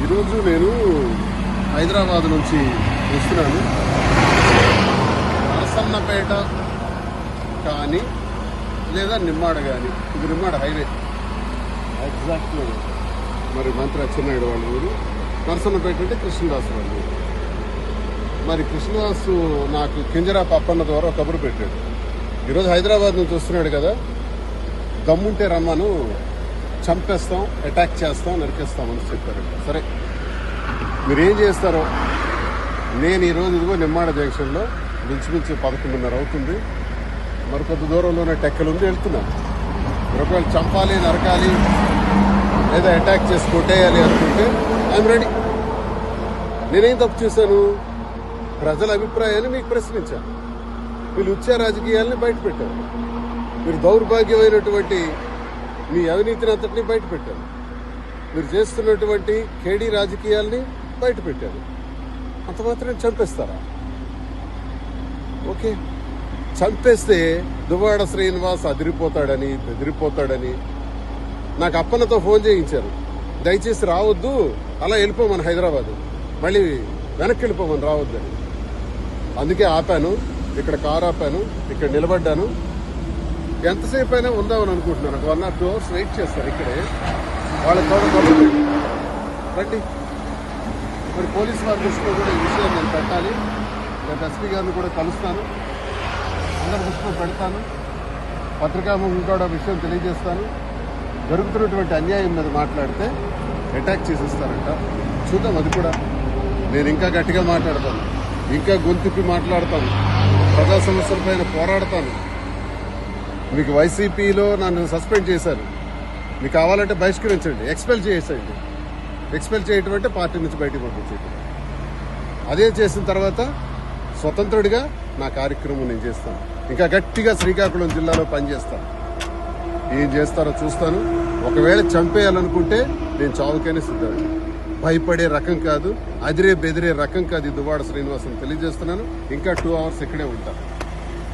ఈరోజు నేను హైదరాబాద్ నుంచి వస్తున్నాను. నరసన్నపేట కానీ లేదా నిమ్మాడ కానీ, ఇది నిమ్మాడ హైవే ఎగ్జాక్ట్గా. మరి మంత్రి అచ్చెన్నాయుడు వాళ్ళ ఊరు, నరసన్నపేట అంటే కృష్ణదాసు వాళ్ళ ఊరు. మరి కృష్ణదాసు నాకు కింజరాపు అప్పన్న ద్వారా కబురు పెట్టాడు, ఈరోజు హైదరాబాద్ నుంచి వస్తున్నాడు కదా, దమ్ముంటే రమ్మను, చంపేస్తాం, అటాక్ చేస్తాం, నరికేస్తామని చెప్పారు. సరే మీరేం చేస్తారో. నేను ఈరోజు ఇదిగో నిమ్మాడ జంక్షన్లో మించుమించు 11:30 అవుతుంది. మరికొద్ది దూరంలోనే టెక్కలు ఉంది, వెళ్తున్నాను. ఒకవేళ చంపాలి, నరకాలి లేదా అటాక్ చేసి కొట్టేయాలి అనుకుంటే ఐఎమ్ రెడీ. నేనేం తప్పు చేశాను? ప్రజల అభిప్రాయాన్ని మీకు ప్రశ్నించాను. వీళ్ళు ఉచ్చ రాజకీయాల్ని బయట పెట్టారు. మీరు దౌర్భాగ్యమైనటువంటి మీ అవినీతిని అంతటినీ బయట పెట్టారు. మీరు చేస్తున్నటువంటి కేడీ రాజకీయాల్ని బయట పెట్టారు. అంత మాత్రం చంపేస్తారా? ఓకే, చంపేస్తే దువ్వాడ శ్రీనివాస్ అదిరిపోతాడని, బెదిరిపోతాడని నాకు అప్పన్నతో ఫోన్ చేయించారు. దయచేసి రావద్దు, అలా వెళ్ళిపోమని, హైదరాబాద్ మళ్ళీ వెనక్కి వెళ్ళిపోమని, రావద్దని. అందుకే ఆపాను, ఇక్కడ కారు ఆపాను, ఇక్కడ నిలబడ్డాను. ఎంతసేపు అయినా ఉందామని అనుకుంటున్నాను. 1 or 2 hours వెయిట్ చేస్తారు ఇక్కడే. వాళ్ళ రండి. మరి పోలీసు వారి దృష్టిలో కూడా ఈ విషయం నేను పెట్టాలి. రేపు ఎస్పీ గారిని కూడా కలుస్తాను, అందరి దృష్టిలో పెడతాను, పత్రికాముఖం కూడా విషయం తెలియజేస్తాను. జరుగుతున్నటువంటి అన్యాయం మీద మాట్లాడితే అటాక్ చేసేస్తారంట. చూద్దాం, అది కూడా. నేను ఇంకా గట్టిగా మాట్లాడతాను, ఇంకా గొంతుకి మాట్లాడతాను, ప్రజా సమస్యల పైన పోరాడతాను. మీకు వైసీపీలో నన్ను సస్పెండ్ చేశారు, మీకు కావాలంటే బహిష్కరించండి, ఎక్స్పెల్ చేసేయండి. ఎక్స్పెల్ చేయటం అంటే పార్టీ నుంచి బయటకు పంపించేయటం. అదే చేసిన తర్వాత స్వతంత్రుడిగా నా కార్యక్రమం నేను చేస్తాను. ఇంకా గట్టిగా శ్రీకాకుళం జిల్లాలో పనిచేస్తాను. ఏం చేస్తారో చూస్తాను. ఒకవేళ చంపేయాలనుకుంటే నేను చావుకైనా సిద్ధండి. భయపడే రకం కాదు, అదిరే బెదిరే రకం కాదు ఈ దువ్వాడ శ్రీనివాసన్ తెలియజేస్తున్నాను. ఇంకా 2 hours ఇక్కడే ఉంటాను.